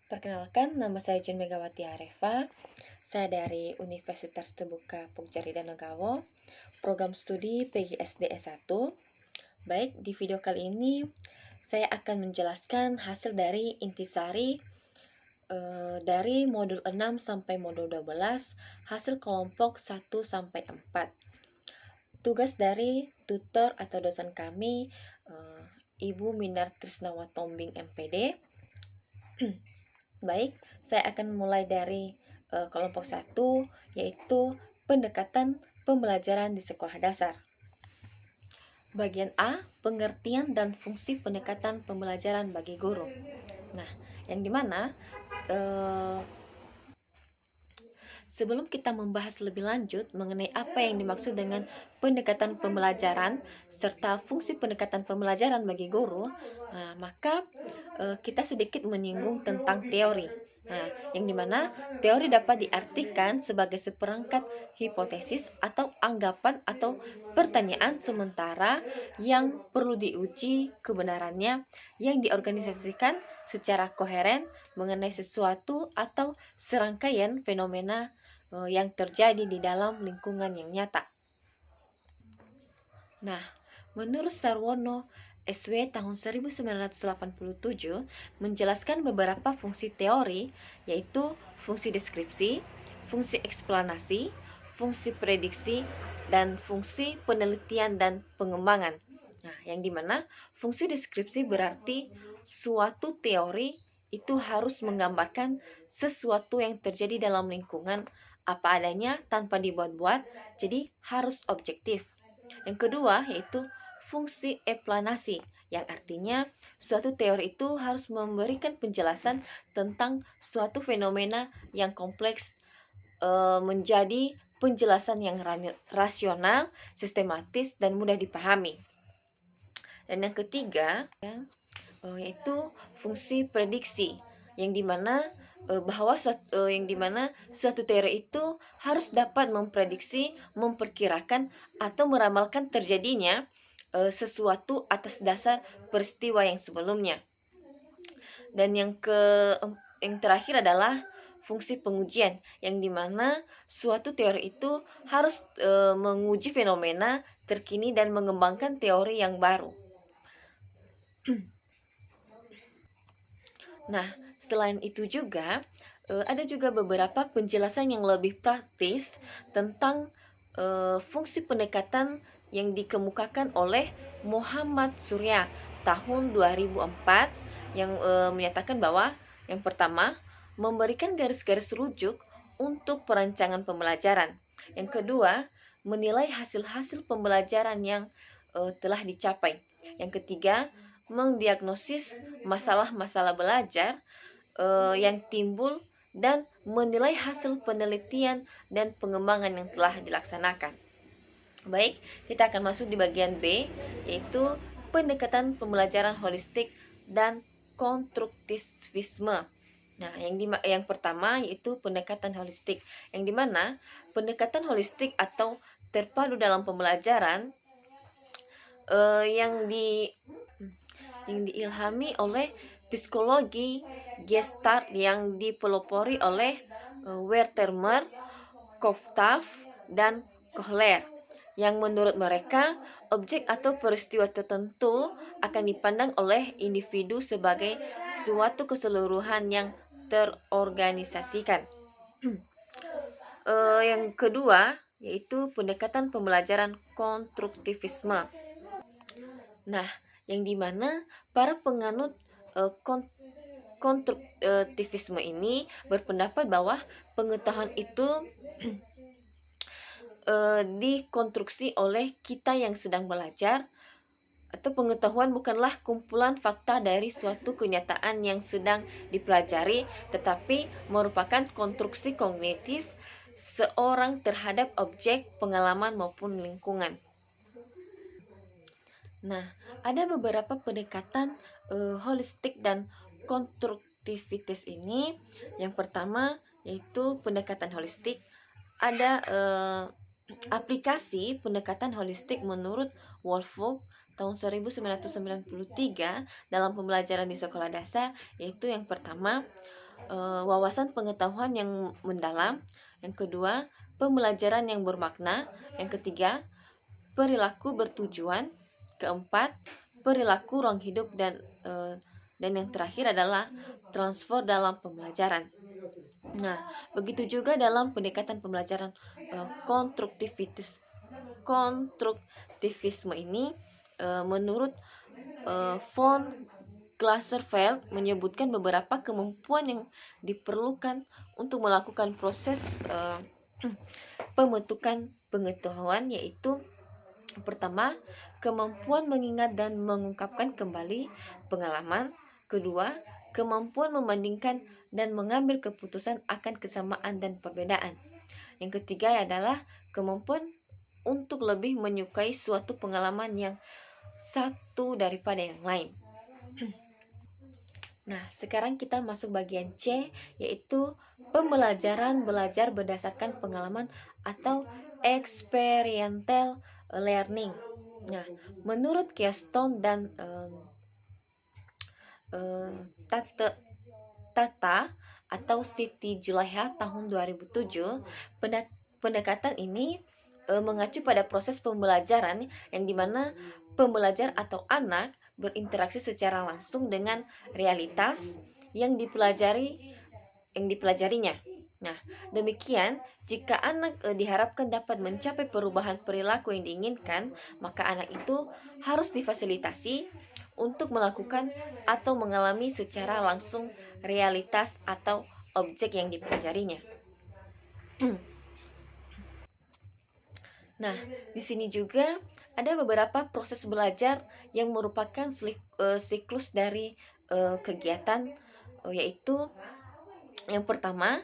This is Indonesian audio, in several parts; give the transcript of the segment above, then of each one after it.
Perkenalkan, nama saya Jun Megawati Arefa. Saya dari Universitas Terbuka Pugcari Danagawo, program studi PGSD S1. Baik, di video kali ini saya akan menjelaskan hasil dari intisari dari modul 6 sampai modul 12, hasil kelompok 1 sampai 4. Tugas dari tutor atau dosen kami, Ibu Minar Trisnawatombing MPD. Baik, saya akan mulai dari kelompok 1, yaitu pendekatan pembelajaran di sekolah dasar. Bagian A, pengertian dan fungsi pendekatan pembelajaran bagi guru. Nah, yang dimana sebelum kita membahas lebih lanjut mengenai apa yang dimaksud dengan pendekatan pembelajaran serta fungsi pendekatan pembelajaran bagi guru, maka kita sedikit menyinggung tentang teori. Yang dimana teori dapat diartikan sebagai seperangkat hipotesis atau anggapan atau pertanyaan sementara yang perlu diuji kebenarannya yang diorganisasikan secara koheren mengenai sesuatu atau serangkaian fenomena yang terjadi di dalam lingkungan yang nyata. Nah, menurut Sarwono SW tahun 1987 menjelaskan beberapa fungsi teori, yaitu fungsi deskripsi, fungsi eksplanasi, fungsi prediksi, dan fungsi penelitian dan pengembangan. Nah, yang dimana fungsi deskripsi berarti suatu teori itu harus menggambarkan sesuatu yang terjadi dalam lingkungan apa adanya tanpa dibuat-buat, jadi harus objektif. Yang kedua yaitu fungsi eksplanasi, yang artinya suatu teori itu harus memberikan penjelasan tentang suatu fenomena yang kompleks menjadi penjelasan yang rasional, sistematis, dan mudah dipahami. Dan yang ketiga yaitu fungsi prediksi, yang dimana suatu teori itu harus dapat memprediksi, memperkirakan, atau meramalkan terjadinya sesuatu atas dasar peristiwa yang sebelumnya. Dan yang terakhir adalah fungsi pengujian, yang dimana suatu teori itu harus menguji fenomena terkini dan mengembangkan teori yang baru. Nah, selain itu juga ada juga beberapa penjelasan yang lebih praktis tentang fungsi pendekatan yang dikemukakan oleh Muhammad Surya tahun 2004 yang menyatakan bahwa yang pertama, memberikan garis-garis rujuk untuk perancangan pembelajaran. Yang kedua, menilai hasil-hasil pembelajaran yang telah dicapai. Yang ketiga, mendiagnosis masalah-masalah belajar yang timbul dan menilai hasil penelitian dan pengembangan yang telah dilaksanakan. Baik, kita akan masuk di bagian B, yaitu pendekatan pembelajaran holistik dan konstruktivisme. Nah, yang pertama yaitu pendekatan holistik, yang dimana pendekatan holistik atau terpadu dalam pembelajaran yang diilhami oleh psikologi Gestalt yang dipelopori oleh Wertheimer, Koftav, dan Kohler, yang menurut mereka objek atau peristiwa tertentu akan dipandang oleh individu sebagai suatu keseluruhan yang terorganisasikan. Yang kedua yaitu pendekatan pembelajaran konstruktivisme. Nah, yang dimana para penganut konstruktivisme ini berpendapat bahwa pengetahuan itu dikonstruksi oleh kita yang sedang belajar, atau pengetahuan bukanlah kumpulan fakta dari suatu kenyataan yang sedang dipelajari, tetapi merupakan konstruksi kognitif seorang terhadap objek, pengalaman maupun lingkungan. Nah, ada beberapa pendekatan holistik dan konstruktivitas ini. Yang pertama yaitu pendekatan holistik. Ada aplikasi pendekatan holistik menurut Wolfgang tahun 1993 dalam pembelajaran di sekolah dasar, yaitu yang pertama, wawasan pengetahuan yang mendalam. Yang kedua, pembelajaran yang bermakna. Yang ketiga, perilaku bertujuan. Keempat, perilaku ruang hidup, dan yang terakhir adalah transfer dalam pembelajaran. Nah, begitu juga dalam pendekatan pembelajaran konstruktivisme ini, menurut von Glaserfeld menyebutkan beberapa kemampuan yang diperlukan untuk melakukan proses pembentukan pengetahuan, yaitu pertama, kemampuan mengingat dan mengungkapkan kembali pengalaman. Kedua, kemampuan membandingkan dan mengambil keputusan akan kesamaan dan perbedaan. Yang ketiga adalah kemampuan untuk lebih menyukai suatu pengalaman yang satu daripada yang lain. Nah, sekarang kita masuk bagian C, yaitu pembelajaran belajar berdasarkan pengalaman atau experiential learning. Nah, menurut Keystone dan Tata atau Siti Julaiha tahun 2007, pendekatan ini mengacu pada proses pembelajaran yang dimana pembelajar atau anak berinteraksi secara langsung dengan realitas yang dipelajarinya. Nah, demikian jika anak diharapkan dapat mencapai perubahan perilaku yang diinginkan, maka anak itu harus difasilitasi untuk melakukan atau mengalami secara langsung realitas atau objek yang dipelajarinya. Nah, di sini juga ada beberapa proses belajar yang merupakan siklus dari kegiatan, yaitu yang pertama,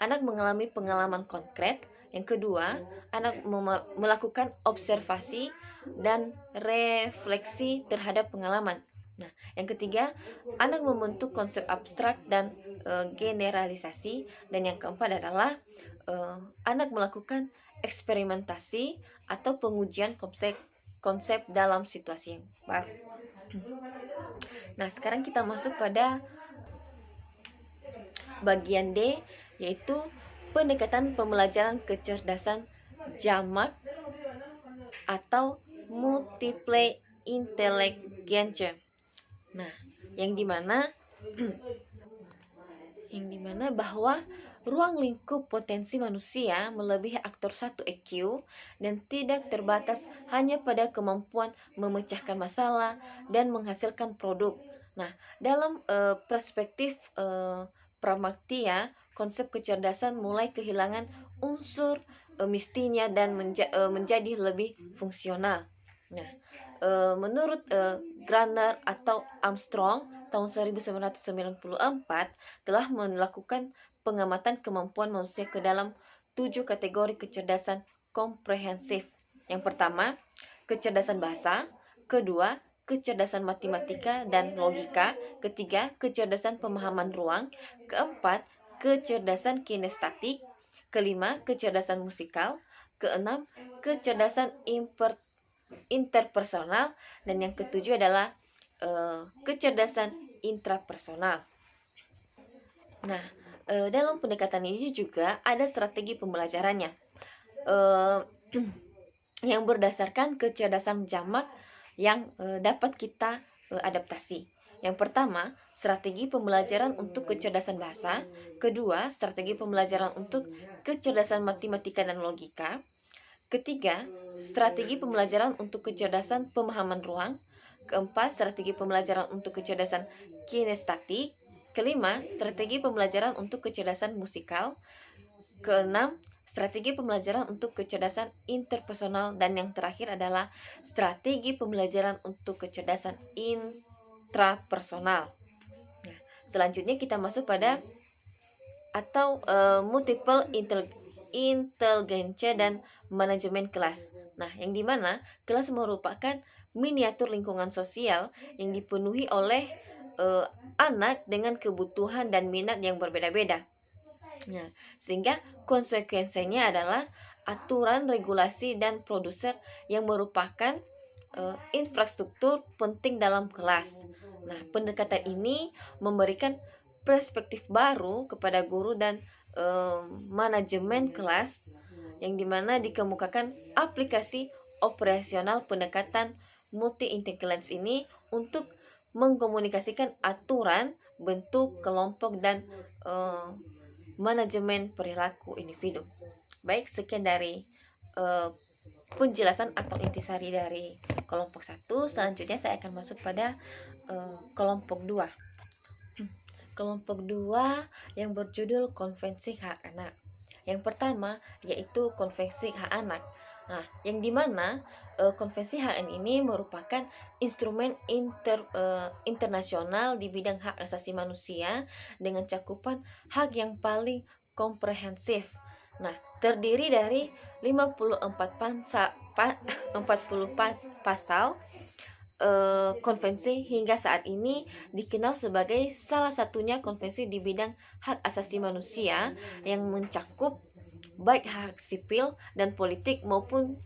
anak mengalami pengalaman konkret. Yang kedua, anak melakukan observasi dan refleksi terhadap pengalaman. Nah, yang ketiga, anak membentuk konsep abstrak dan generalisasi. Dan yang keempat adalah anak melakukan eksperimentasi atau pengujian konsep dalam situasi yang baru. Nah, sekarang kita masuk pada bagian D, yaitu pendekatan pembelajaran kecerdasan jamak atau multiple intelligence. Nah, yang dimana bahwa ruang lingkup potensi manusia melebihi aktor 1 EQ dan tidak terbatas hanya pada kemampuan memecahkan masalah dan menghasilkan produk. Nah, dalam perspektif Pramaktia, konsep kecerdasan mulai kehilangan unsur mestinya dan menjadi lebih fungsional. Nah, menurut Graner atau Armstrong tahun 1994 telah melakukan pengamatan kemampuan manusia ke dalam 7 kategori kecerdasan komprehensif. Yang pertama, kecerdasan bahasa. Kedua, kecerdasan matematika dan logika. Ketiga, kecerdasan pemahaman ruang. Keempat, kecerdasan kinestetik. Kelima, kecerdasan musikal. Keenam, kecerdasan interpersonal. Dan yang ketujuh adalah kecerdasan intrapersonal. Nah, dalam pendekatan ini juga ada strategi pembelajarannya yang berdasarkan kecerdasan jamak yang dapat kita adaptasi. Yang pertama, strategi pembelajaran untuk kecerdasan bahasa. Kedua, strategi pembelajaran untuk kecerdasan matematika dan logika. Ketiga, strategi pembelajaran untuk kecerdasan pemahaman ruang. Keempat, strategi pembelajaran untuk kecerdasan kinestetik. Kelima, strategi pembelajaran untuk kecerdasan musikal. Keenam, strategi pembelajaran untuk kecerdasan interpersonal. Dan yang terakhir adalah strategi pembelajaran untuk kecerdasan intrapersonal. Nah, selanjutnya kita masuk pada atau multiple intelligence dan manajemen kelas. Nah, yang dimana kelas merupakan miniatur lingkungan sosial yang dipenuhi oleh anak dengan kebutuhan dan minat yang berbeda-beda. Nah, sehingga konsekuensinya adalah aturan, regulasi, dan produser yang merupakan infrastruktur penting dalam kelas. Nah, pendekatan ini memberikan perspektif baru kepada guru dan manajemen kelas, yang dimana dikemukakan aplikasi operasional pendekatan multi intelligence ini untuk mengkomunikasikan aturan, bentuk, kelompok, dan manajemen perilaku individu. Baik, sekian dari penjelasan atau intisari dari kelompok 1. Selanjutnya saya akan masuk pada kelompok 2. Kelompok 2 yang berjudul Konvensi Hak Anak. Yang pertama yaitu Konvensi Hak Anak. Nah, yang dimana Konvensi Hak Anak ini merupakan instrumen internasional di bidang hak asasi manusia dengan cakupan hak yang paling komprehensif. Nah, terdiri dari 44 pasal. Konvensi hingga saat ini dikenal sebagai salah satunya konvensi di bidang hak asasi manusia yang mencakup baik hak sipil dan politik maupun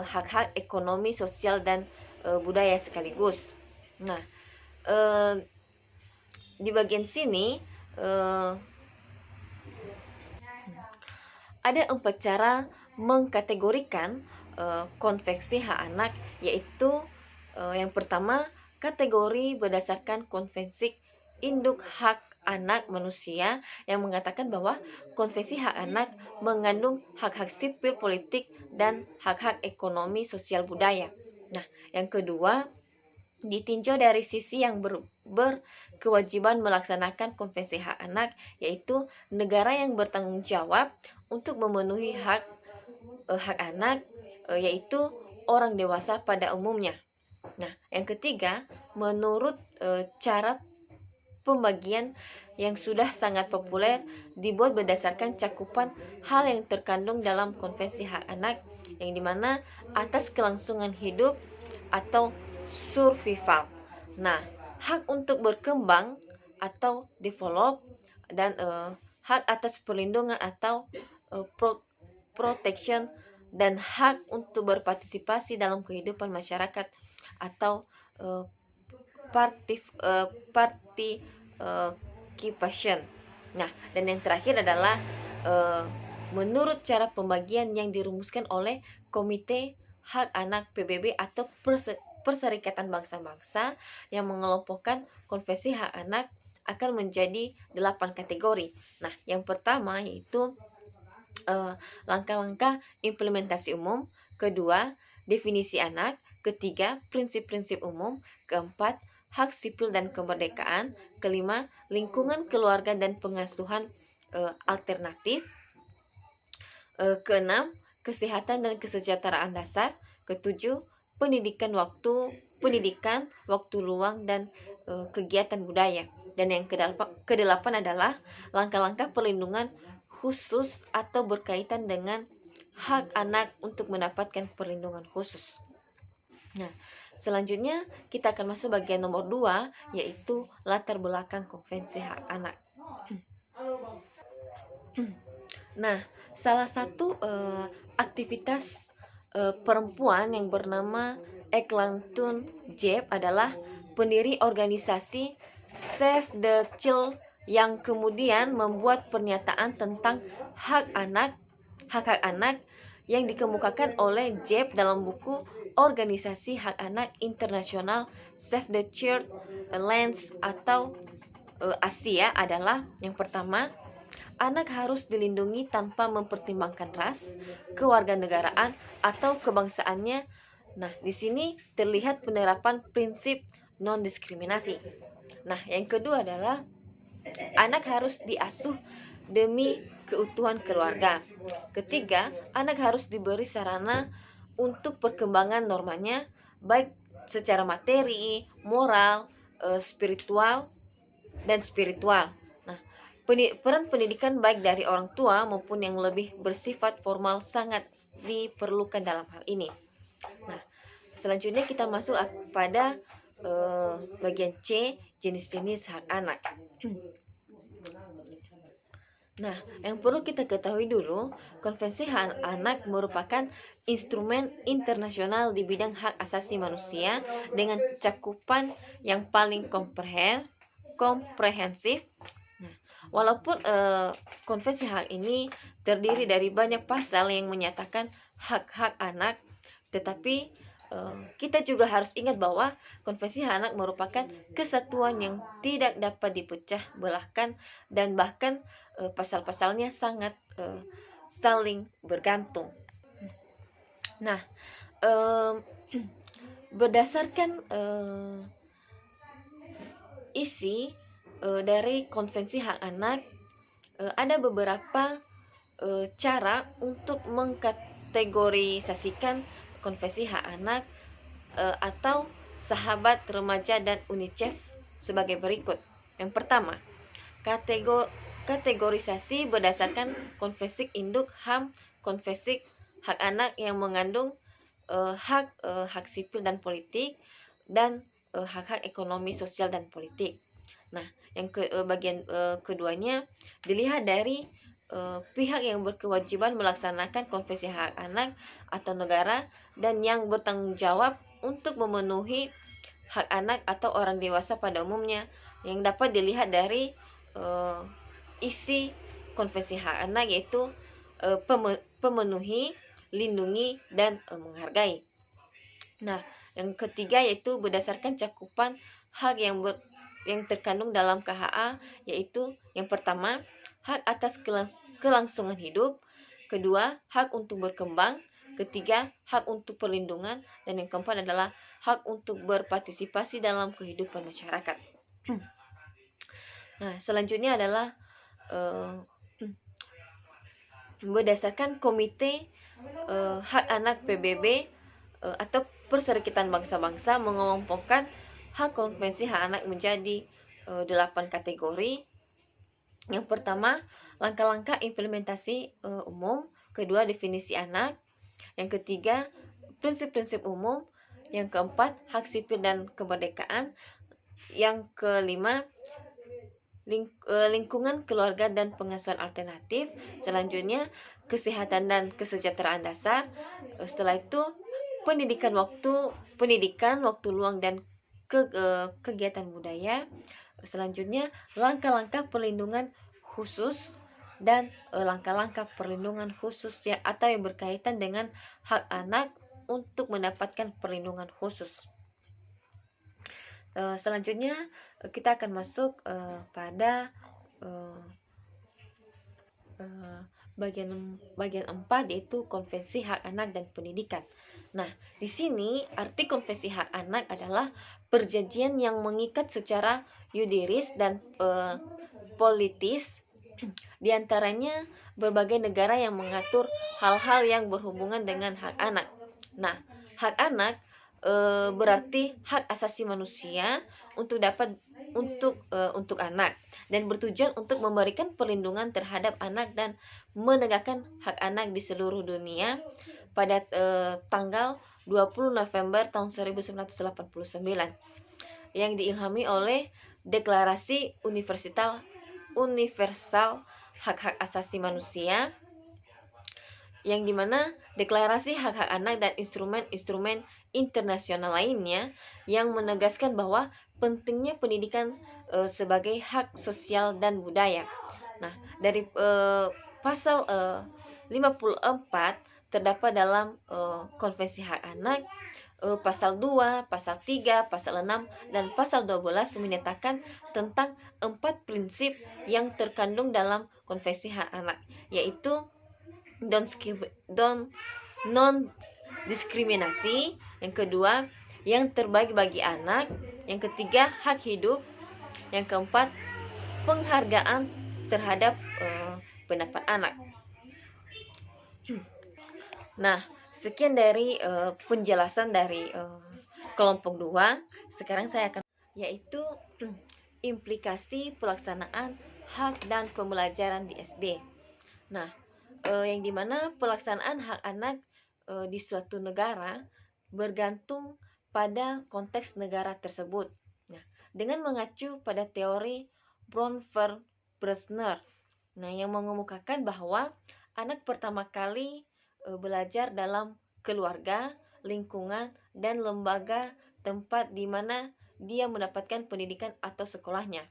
hak-hak ekonomi, sosial, dan budaya sekaligus. Nah, di bagian sini ada 4 cara mengkategorikan konvensi hak anak, yaitu yang pertama, kategori berdasarkan Konvensi Induk Hak Anak Manusia yang mengatakan bahwa konvensi hak anak mengandung hak-hak sipil, politik, dan hak-hak ekonomi, sosial, budaya. Nah, yang kedua, ditinjau dari sisi yang berkewajiban melaksanakan konvensi hak anak, yaitu negara yang bertanggung jawab untuk memenuhi hak anak, yaitu orang dewasa pada umumnya. Nah, yang ketiga, menurut cara pembagian yang sudah sangat populer, dibuat berdasarkan cakupan hal yang terkandung dalam Konvensi Hak Anak, yang dimana atas kelangsungan hidup atau survival. Nah, hak untuk berkembang atau develop, dan hak atas perlindungan atau protection, dan hak untuk berpartisipasi dalam kehidupan masyarakat atau participation. Nah, dan yang terakhir adalah menurut cara pembagian yang dirumuskan oleh Komite Hak Anak PBB atau Perserikatan Bangsa-Bangsa, yang mengelompokkan konvensi hak anak akan menjadi 8 kategori. Nah, yang pertama yaitu langkah-langkah implementasi umum, kedua, definisi anak, ketiga, prinsip-prinsip umum, keempat, hak sipil dan kemerdekaan, kelima, lingkungan keluarga dan pengasuhan alternatif, keenam, kesehatan dan kesejahteraan dasar, ketujuh, pendidikan waktu luang dan kegiatan budaya, dan yang kedelapan adalah langkah-langkah perlindungan khusus atau berkaitan dengan hak anak untuk mendapatkan perlindungan khusus. Nah, selanjutnya kita akan masuk bagian nomor 2, yaitu latar belakang konvensi hak anak. Nah, salah satu aktivitas perempuan yang bernama Eglantine Jebb adalah pendiri organisasi Save the Child, yang kemudian membuat pernyataan tentang hak anak yang dikemukakan oleh Jebb dalam buku Organisasi Hak Anak Internasional Save the Child Lands atau Asia adalah yang pertama, anak harus dilindungi tanpa mempertimbangkan ras, kewarganegaraan, atau kebangsaannya. Nah, di sini terlihat penerapan prinsip non-diskriminasi. Nah, yang kedua adalah anak harus diasuh demi keutuhan keluarga. Ketiga, anak harus diberi sarana untuk perkembangan normanya, baik secara materi, moral, spiritual. Nah, peran pendidikan baik dari orang tua maupun yang lebih bersifat formal sangat diperlukan dalam hal ini. Nah, selanjutnya kita masuk pada bagian C, jenis-jenis hak anak. Nah, yang perlu kita ketahui dulu, Konvensi Hak Anak merupakan instrumen internasional di bidang hak asasi manusia dengan cakupan yang paling komprehensif. Walaupun konvensi hak ini terdiri dari banyak pasal yang menyatakan hak-hak anak, tetapi kita juga harus ingat bahwa konvensi hak anak merupakan kesatuan yang tidak dapat dipecah belahkan, dan bahkan pasal-pasalnya sangat saling bergantung. Nah, berdasarkan isi dari konvensi hak anak, ada beberapa cara untuk mengkategorisasikan konvensi hak anak atau sahabat remaja dan UNICEF sebagai berikut. Yang pertama, kategorisasi berdasarkan konvensi induk HAM, konvensi hak anak yang mengandung hak sipil dan politik, dan hak-hak ekonomi, sosial, dan politik. Nah, yang bagian keduanya dilihat dari pihak yang berkewajiban melaksanakan konvensi hak anak atau negara, dan yang bertanggung jawab untuk memenuhi hak anak atau orang dewasa pada umumnya, yang dapat dilihat dari isi konvensi hak anak, yaitu pemenuhi, lindungi, dan menghargai. Nah, yang ketiga yaitu berdasarkan cakupan hak yang terkandung dalam KHA, yaitu yang pertama, hak atas kelangsungan hidup, kedua, hak untuk berkembang, ketiga, hak untuk perlindungan, dan yang keempat adalah hak untuk berpartisipasi dalam kehidupan masyarakat. Nah, selanjutnya adalah berdasarkan Komite Hak Anak PBB atau Perserikatan Bangsa-Bangsa mengelompokkan hak konvensi hak anak menjadi 8 kategori. Yang pertama, langkah-langkah implementasi umum, kedua, definisi anak, yang ketiga, prinsip-prinsip umum, yang keempat, hak sipil dan kemerdekaan, yang kelima, lingkungan keluarga dan pengasuhan alternatif, selanjutnya kesehatan dan kesejahteraan dasar, setelah itu pendidikan waktu luang dan kegiatan budaya, selanjutnya langkah-langkah perlindungan khusus dan langkah-langkah perlindungan khusus atau yang berkaitan dengan hak anak untuk mendapatkan perlindungan khusus. Selanjutnya kita akan masuk pada bagian 4, yaitu konvensi hak anak dan pendidikan. Nah, di sini arti konvensi hak anak adalah perjanjian yang mengikat secara yuridis dan politis di antaranya berbagai negara yang mengatur hal-hal yang berhubungan dengan hak anak. Nah, hak anak berarti hak asasi manusia untuk anak, dan bertujuan untuk memberikan perlindungan terhadap anak dan menegakkan hak anak di seluruh dunia pada tanggal 20 November tahun 1989 yang diilhami oleh Deklarasi Universal Hak-Hak Asasi Manusia, yang dimana deklarasi hak-hak anak dan instrumen-instrumen internasional lainnya yang menegaskan bahwa pentingnya pendidikan sebagai hak sosial dan budaya. Nah, dari pasal 54 terdapat dalam konvensi hak anak, pasal 2, pasal 3, pasal 6, dan pasal 12 menyatakan tentang 4 prinsip yang terkandung dalam konvensi hak anak, yaitu non-diskriminasi, yang kedua, yang terbaik bagi anak, yang ketiga, hak hidup, yang keempat, penghargaan terhadap pendapat anak. Nah, sekian dari penjelasan dari kelompok 2. Sekarang saya akan yaitu implikasi pelaksanaan hak dan pembelajaran di SD. Nah, yang dimana pelaksanaan hak anak di suatu negara bergantung pada konteks negara tersebut. Nah, dengan mengacu pada teori Bronfeld-Bresner, yang mengemukakan bahwa anak pertama kali belajar dalam keluarga, lingkungan, dan lembaga tempat di mana dia mendapatkan pendidikan atau sekolahnya.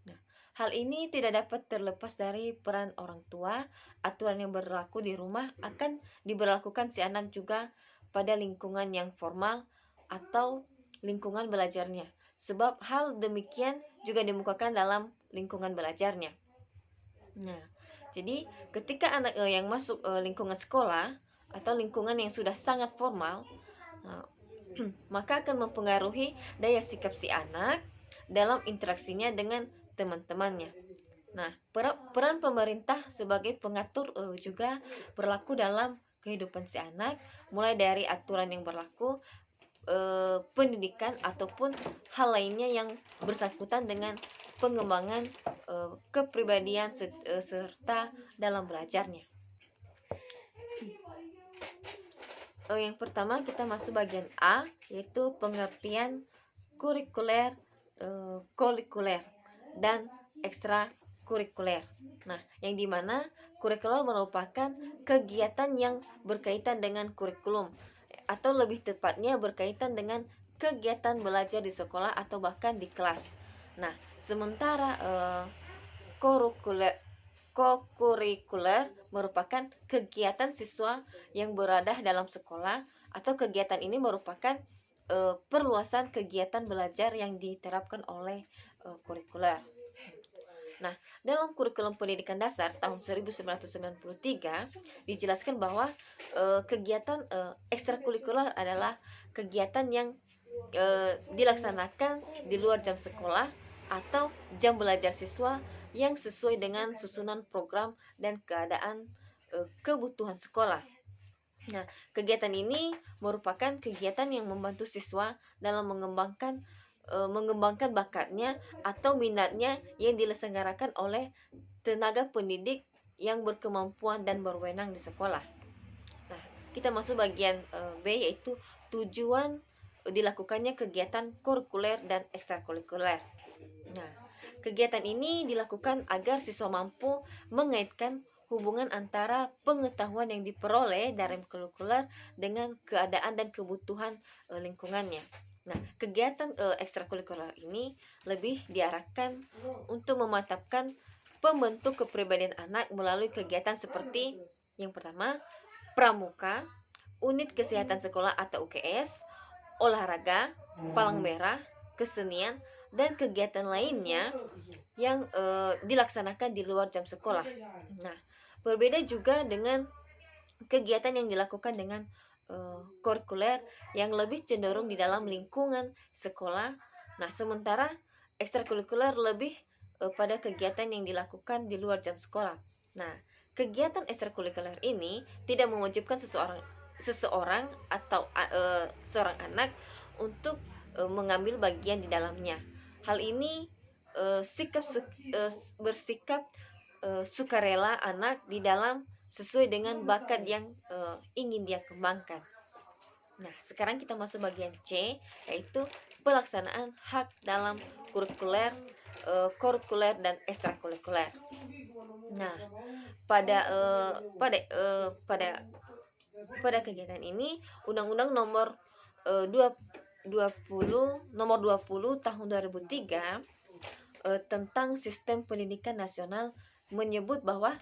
Nah, Hal ini tidak dapat terlepas dari peran orang tua. Aturan yang berlaku di rumah akan diberlakukan si anak juga pada lingkungan yang formal atau lingkungan belajarnya. Sebab hal demikian juga dimukakan dalam lingkungan belajarnya. Nah, jadi ketika anak yang masuk lingkungan sekolah atau lingkungan yang sudah sangat formal, maka akan mempengaruhi daya sikap si anak dalam interaksinya dengan teman-temannya. Nah, peran pemerintah sebagai pengatur juga berlaku dalam kehidupan si anak, mulai dari aturan yang berlaku, pendidikan ataupun hal lainnya yang bersangkutan dengan pengembangan kepribadian serta dalam belajarnya. Yang pertama kita masuk bagian A, yaitu pengertian kurikuler, kolikuler dan ekstrakurikuler. Nah, yang dimana kurikuler merupakan kegiatan yang berkaitan dengan kurikulum, atau lebih tepatnya berkaitan dengan kegiatan belajar di sekolah atau bahkan di kelas. Nah, sementara kokurikuler merupakan kegiatan siswa yang berada dalam sekolah, atau kegiatan ini merupakan perluasan kegiatan belajar yang diterapkan oleh kurikuler. Nah, dalam kurikulum pendidikan dasar tahun 1993 dijelaskan bahwa kegiatan ekstrakurikuler adalah kegiatan yang dilaksanakan di luar jam sekolah atau jam belajar siswa yang sesuai dengan susunan program dan keadaan kebutuhan sekolah. Nah, kegiatan ini merupakan kegiatan yang membantu siswa dalam mengembangkan bakatnya atau minatnya yang diselenggarakan oleh tenaga pendidik yang berkemampuan dan berwenang di sekolah. Nah, kita masuk bagian B, yaitu tujuan dilakukannya kegiatan kurikuler dan ekstrakurikuler. Nah, kegiatan ini dilakukan agar siswa mampu mengaitkan hubungan antara pengetahuan yang diperoleh dari kurikuler dengan keadaan dan kebutuhan lingkungannya. Nah, kegiatan ekstrakurikuler ini lebih diarahkan untuk memantapkan pembentuk kepribadian anak melalui kegiatan seperti yang pertama, pramuka, unit kesehatan sekolah atau UKS, olahraga, palang merah, kesenian, dan kegiatan lainnya yang dilaksanakan di luar jam sekolah. Nah, berbeda juga dengan kegiatan yang dilakukan dengan kurikuler yang lebih cenderung di dalam lingkungan sekolah. Nah, sementara ekstrakurikuler lebih pada kegiatan yang dilakukan di luar jam sekolah. Nah, kegiatan ekstrakurikuler ini tidak mewajibkan seseorang atau seorang anak untuk mengambil bagian di dalamnya. Hal ini bersikap sukarela anak di dalam sesuai dengan bakat yang ingin dia kembangkan. Nah, sekarang kita masuk bagian C, yaitu pelaksanaan hak dalam kurikuler dan ekstrakurikuler. Nah, pada kegiatan ini Undang-Undang nomor 20 tahun 2003 tentang sistem pendidikan nasional menyebut bahwa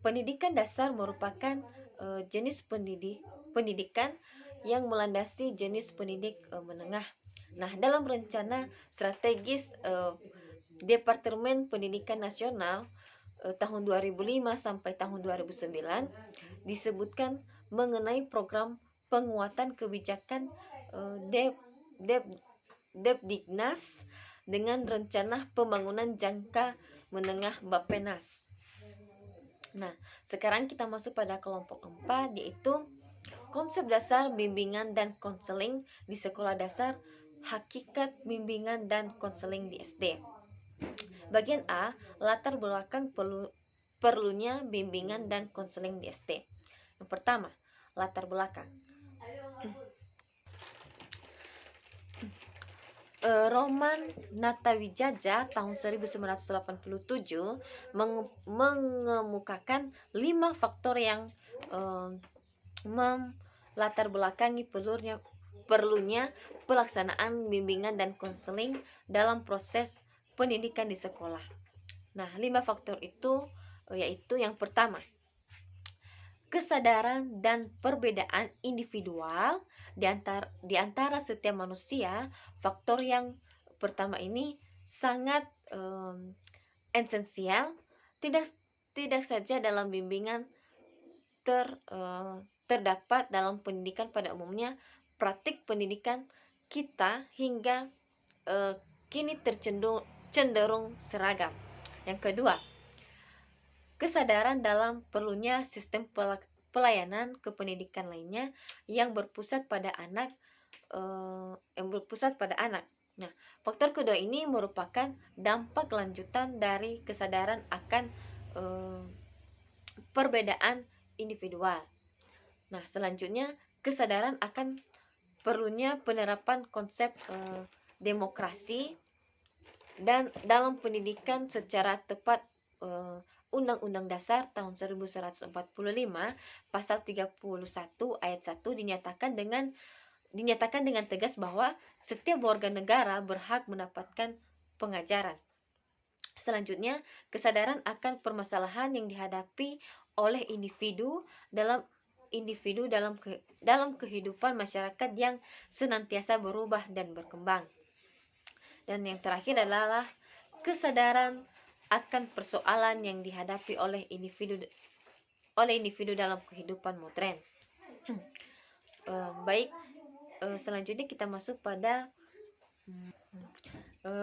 pendidikan dasar merupakan jenis pendidikan yang melandasi jenis pendidik menengah. Nah, dalam rencana strategis Departemen Pendidikan Nasional tahun 2005 sampai tahun 2009 disebutkan mengenai program penguatan kebijakan Depdiknas dengan rencana pembangunan jangka menengah Bappenas. Nah, sekarang kita masuk pada kelompok 4, yaitu konsep dasar bimbingan dan konseling di sekolah dasar, hakikat bimbingan dan konseling di SD. Bagian A, latar belakang perlunya bimbingan dan konseling di SD. Yang pertama, latar belakang. Roman Natawijaja tahun 1987 mengemukakan 5 faktor yang melatar belakangi perlunya pelaksanaan bimbingan dan konseling dalam proses pendidikan di sekolah. Nah, 5 faktor itu yaitu yang pertama, kesadaran dan perbedaan individual di antara setiap manusia. Faktor yang pertama ini sangat esensial, tidak tidak saja dalam bimbingan terdapat dalam pendidikan pada umumnya. Praktik pendidikan kita hingga kini cenderung seragam. Yang kedua, kesadaran dalam perlunya sistem pelayanan kependidikan lainnya yang berpusat pada anak. Nah, faktor kedua ini merupakan dampak lanjutan dari kesadaran akan perbedaan individual. Nah, selanjutnya kesadaran akan perlunya penerapan konsep demokrasi dan dalam pendidikan secara tepat. Undang-Undang Dasar tahun 1945 pasal 31 ayat 1 dinyatakan dengan tegas bahwa setiap warga negara berhak mendapatkan pengajaran. Selanjutnya, kesadaran akan permasalahan yang dihadapi oleh individu dalam kehidupan masyarakat yang senantiasa berubah dan berkembang. Dan yang terakhir adalah kesadaran akan persoalan yang dihadapi oleh individu dalam kehidupan modern. Baik, selanjutnya kita masuk pada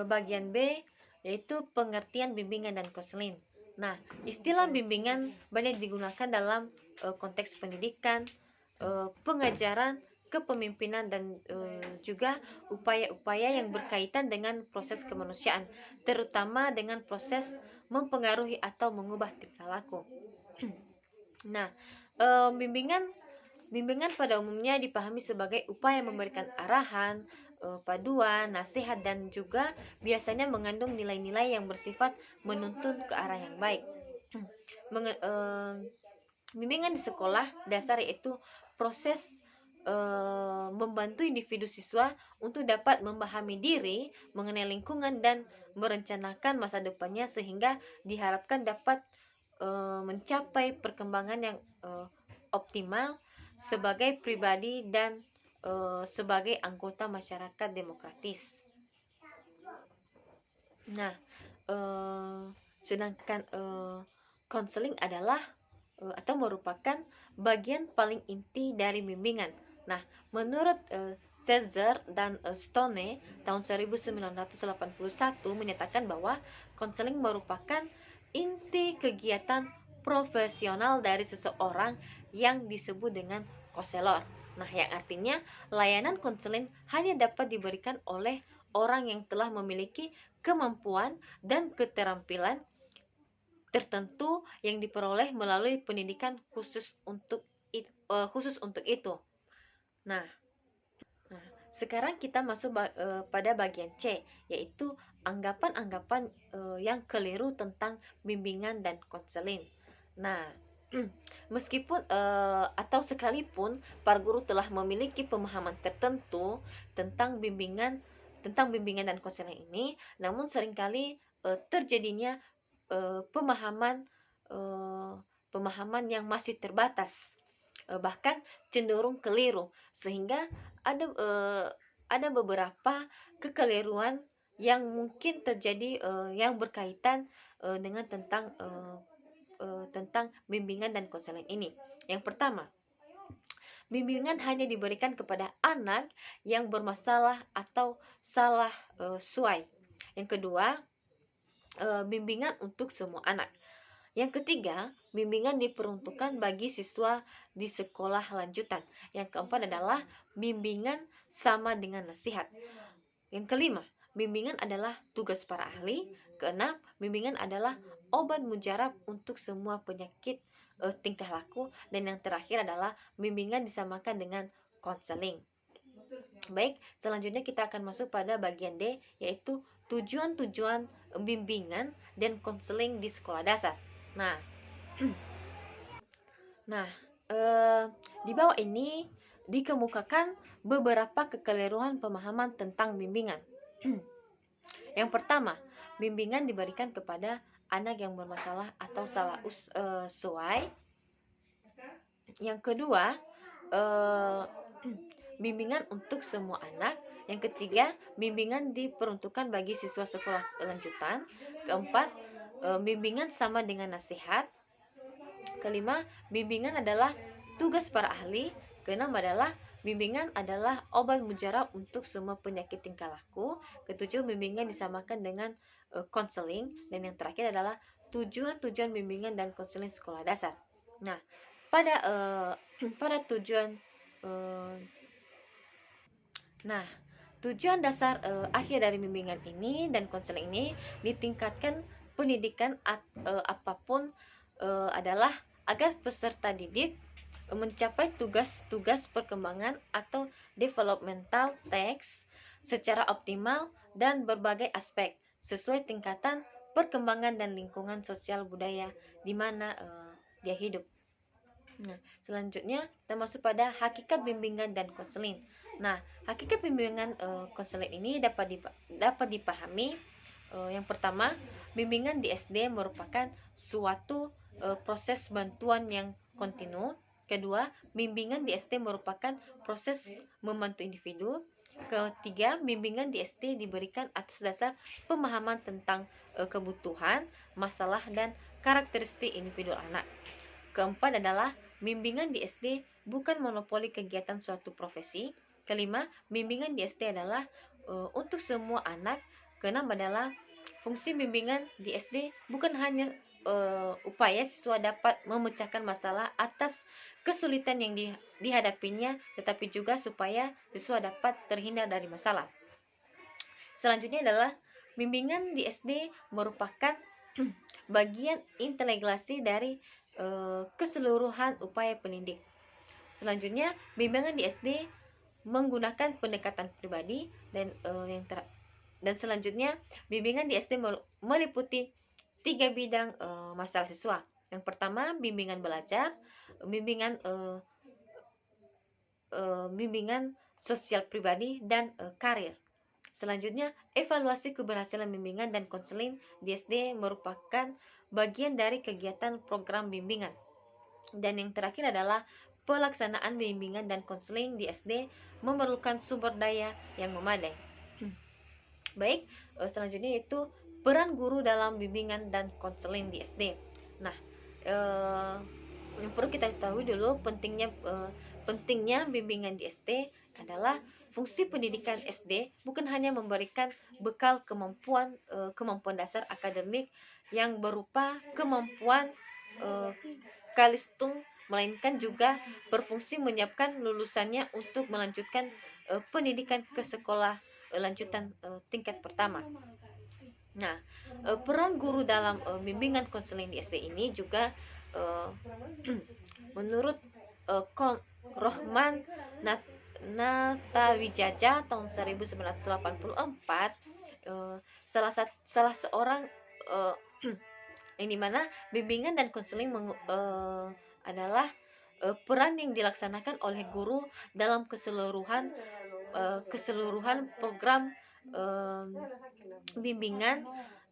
bagian B, yaitu pengertian bimbingan dan konseling. Nah, istilah bimbingan banyak digunakan dalam konteks pendidikan, pengajaran, kepemimpinan, dan juga upaya-upaya yang berkaitan dengan proses kemanusiaan, terutama dengan proses mempengaruhi atau mengubah tingkah laku. Nah, bimbingan pada umumnya dipahami sebagai upaya memberikan arahan, paduan, nasihat, dan juga biasanya mengandung nilai-nilai yang bersifat menuntun ke arah yang baik. Bimbingan di sekolah dasar yaitu proses membantu individu siswa untuk dapat memahami diri, mengenai lingkungan, dan merencanakan masa depannya sehingga diharapkan dapat mencapai perkembangan yang optimal sebagai pribadi dan sebagai anggota masyarakat demokratis. Nah, sedangkan konseling adalah atau merupakan bagian paling inti dari bimbingan. Nah, menurut Setzer dan Stone tahun 1981 menyatakan bahwa konseling merupakan inti kegiatan profesional dari seseorang yang disebut dengan konselor. Nah, yang artinya layanan konseling hanya dapat diberikan oleh orang yang telah memiliki kemampuan dan keterampilan tertentu yang diperoleh melalui pendidikan khusus untuk itu. Nah, sekarang kita masuk pada bagian C, yaitu anggapan-anggapan yang keliru tentang bimbingan dan konseling. Nah, meskipun atau sekalipun para guru telah memiliki pemahaman tertentu tentang bimbingan dan konseling ini, namun seringkali terjadinya pemahaman yang masih terbatas, bahkan cenderung keliru, sehingga ada beberapa kekeliruan yang mungkin terjadi yang berkaitan dengan tentang bimbingan dan konseling ini. Yang pertama, bimbingan hanya diberikan kepada anak yang bermasalah atau salah suai. Yang kedua, bimbingan untuk semua anak. Yang ketiga, bimbingan diperuntukkan bagi siswa di sekolah lanjutan. Yang keempat adalah bimbingan sama dengan nasihat. Yang kelima, bimbingan adalah tugas para ahli. Keenam, bimbingan adalah obat mujarab untuk semua penyakit tingkah laku. Dan yang terakhir adalah bimbingan disamakan dengan konseling. Baik, selanjutnya kita akan masuk pada bagian D, yaitu tujuan-tujuan bimbingan dan konseling di sekolah dasar. Nah, di bawah ini dikemukakan beberapa kekeliruan pemahaman tentang bimbingan. Yang pertama, bimbingan diberikan kepada anak yang bermasalah atau salah sesuai. Yang kedua, eh, bimbingan untuk semua anak. Yang ketiga, bimbingan diperuntukkan bagi siswa sekolah lanjutan. Keempat, bimbingan sama dengan nasihat. Kelima, bimbingan adalah tugas para ahli. Keenam adalah bimbingan adalah obat mujarab untuk semua penyakit tingkah laku. Ketujuh, bimbingan disamakan dengan konseling. Dan yang terakhir adalah tujuan bimbingan dan konseling sekolah dasar. Nah, pada tujuan tujuan dasar akhir dari bimbingan ini dan konseling ini ditingkatkan pendidikan apapun adalah agar peserta didik mencapai tugas-tugas perkembangan atau developmental tasks secara optimal dan berbagai aspek sesuai tingkatan perkembangan dan lingkungan sosial budaya di mana dia hidup. Nah, selanjutnya kita masuk pada hakikat bimbingan dan konseling. Nah, hakikat bimbingan konseling ini dapat dipahami. Yang pertama, bimbingan di SD merupakan suatu proses bantuan yang kontinu. Kedua, bimbingan di SD merupakan proses membantu individu. Ketiga, bimbingan di SD diberikan atas dasar pemahaman tentang kebutuhan, masalah, dan karakteristik individu anak. Keempat adalah bimbingan di SD bukan monopoli kegiatan suatu profesi. Kelima, bimbingan di SD adalah untuk semua anak. Keenam adalah fungsi bimbingan di SD bukan hanya upaya siswa dapat memecahkan masalah atas kesulitan yang dihadapinya, tetapi juga supaya siswa dapat terhindar dari masalah. Selanjutnya adalah bimbingan di SD merupakan bagian integrasi dari keseluruhan upaya pendidik. Selanjutnya, bimbingan di SD menggunakan pendekatan pribadi dan selanjutnya bimbingan di SD meliputi 3 bidang masalah siswa. Yang pertama, bimbingan belajar, bimbingan sosial pribadi dan karir. Selanjutnya, evaluasi keberhasilan bimbingan dan konseling di SD merupakan bagian dari kegiatan program bimbingan. Dan yang terakhir adalah pelaksanaan bimbingan dan konseling di SD memerlukan sumber daya yang memadai. Baik, selanjutnya yaitu peran guru dalam bimbingan dan konseling di SD. Nah, yang perlu kita ketahui dulu pentingnya bimbingan di SD adalah fungsi pendidikan SD bukan hanya memberikan bekal kemampuan dasar akademik yang berupa kemampuan kalistung, melainkan juga berfungsi menyiapkan lulusannya untuk melanjutkan pendidikan ke sekolah lanjutan tingkat pertama. Nah, peran guru dalam bimbingan konseling di SD ini juga menurut Rohman Natawijaja tahun 1984, salah seorang yang dimana bimbingan dan konseling adalah peran yang dilaksanakan oleh guru dalam keseluruhan program bimbingan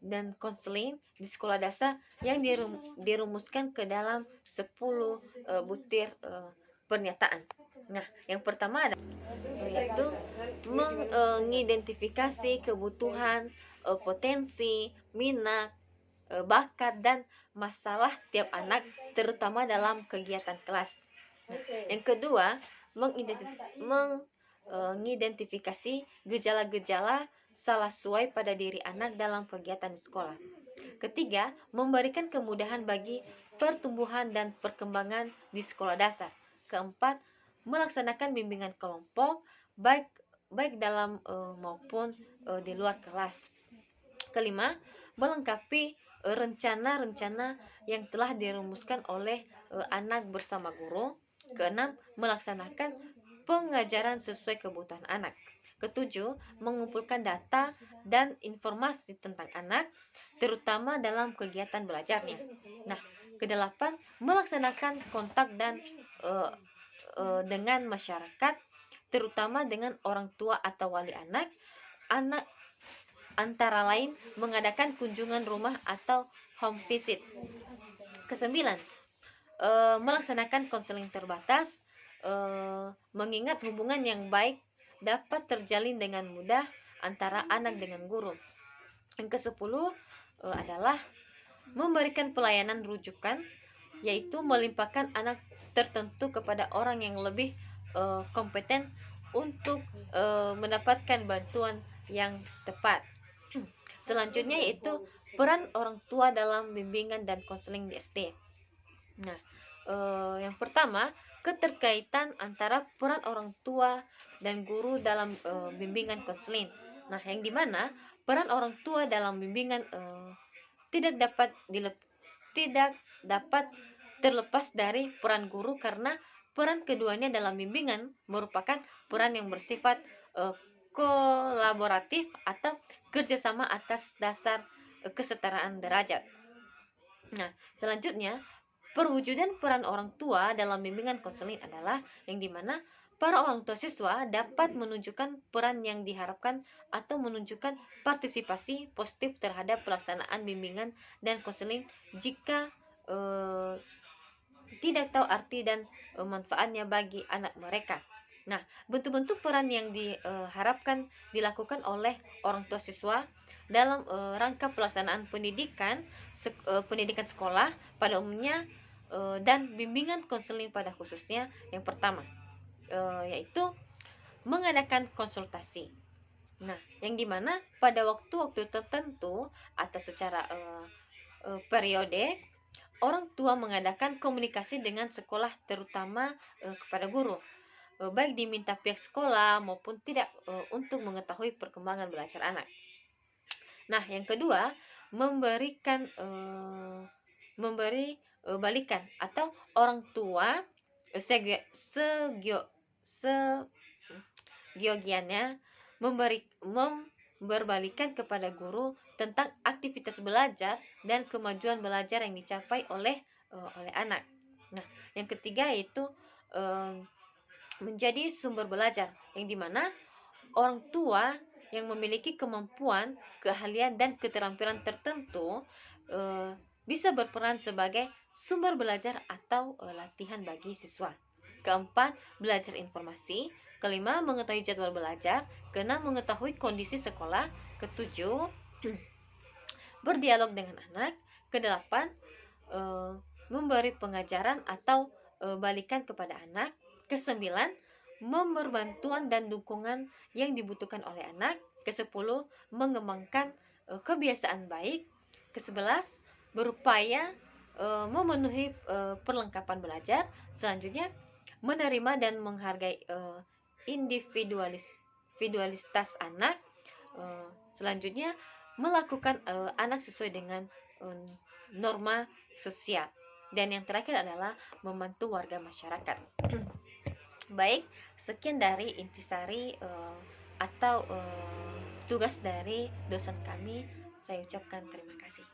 dan konseling di sekolah dasar yang dirumuskan ke dalam 10 butir pernyataan. Nah, yang pertama adalah yaitu mengidentifikasi kebutuhan, potensi, minat, bakat, dan masalah tiap anak, terutama dalam kegiatan kelas. Nah, yang kedua, mengidentifikasi gejala-gejala salah sesuai pada diri anak dalam kegiatan di sekolah. Ketiga, memberikan kemudahan bagi pertumbuhan dan perkembangan di sekolah dasar. Keempat, melaksanakan bimbingan kelompok baik dalam maupun di luar kelas. Kelima, melengkapi rencana-rencana yang telah dirumuskan oleh anak bersama guru. Keenam, melaksanakan pengajaran sesuai kebutuhan anak. Ketujuh, mengumpulkan data dan informasi tentang anak, terutama dalam kegiatan belajarnya. Nah, kedelapan, melaksanakan kontak dan dengan masyarakat, terutama dengan orang tua atau wali anak, antara lain mengadakan kunjungan rumah atau home visit. Kesembilan, melaksanakan konseling terbatas, mengingat hubungan yang baik dapat terjalin dengan mudah antara anak dengan guru. Yang kesepuluh adalah memberikan pelayanan rujukan, yaitu melimpahkan anak tertentu kepada orang yang lebih kompeten untuk mendapatkan bantuan yang tepat. Selanjutnya yaitu peran orang tua dalam bimbingan dan konseling di SD. Nah, yang pertama, keterkaitan antara peran orang tua dan guru dalam bimbingan konseling. Nah, yang dimana peran orang tua dalam bimbingan tidak dapat terlepas dari peran guru, karena peran keduanya dalam bimbingan merupakan peran yang bersifat kolaboratif atau kerjasama atas dasar kesetaraan derajat. Nah, selanjutnya perwujudan peran orang tua dalam bimbingan konseling adalah yang dimana para orang tua siswa dapat menunjukkan peran yang diharapkan atau menunjukkan partisipasi positif terhadap pelaksanaan bimbingan dan konseling jika tidak tahu arti dan manfaatnya bagi anak mereka. Nah, bentuk-bentuk peran yang diharapkan dilakukan oleh orang tua siswa dalam rangka pelaksanaan pendidikan sekolah pada umumnya dan bimbingan konseling pada khususnya. Yang pertama yaitu mengadakan konsultasi. Nah, yang dimana pada waktu-waktu tertentu atau secara periode, orang tua mengadakan komunikasi dengan sekolah, terutama kepada guru, baik diminta pihak sekolah maupun tidak, untuk mengetahui perkembangan belajar anak. Nah, yang kedua, memberi balikan atau orang tua seyogianya berbalikan kepada guru tentang aktivitas belajar dan kemajuan belajar yang dicapai oleh anak. Nah, yang ketiga yaitu menjadi sumber belajar, yang dimana orang tua yang memiliki kemampuan, keahlian, dan keterampilan tertentu bisa berperan sebagai sumber belajar atau latihan bagi siswa. Keempat, belajar informasi. Kelima, mengetahui jadwal belajar. Keenam, mengetahui kondisi sekolah. Ketujuh, berdialog dengan anak. Kedelapan, memberi pengajaran atau balikan kepada anak. Kesembilan, memberi bantuan dan dukungan yang dibutuhkan oleh anak. Kesepuluh, mengembangkan kebiasaan baik. Kesebelas, berupaya memenuhi perlengkapan belajar. Selanjutnya, menerima dan menghargai individualitas anak. Selanjutnya, melakukan anak sesuai dengan norma sosial. Dan yang terakhir adalah membantu warga masyarakat. Baik, sekian dari intisari atau tugas dari dosen kami. Saya ucapkan terima kasih.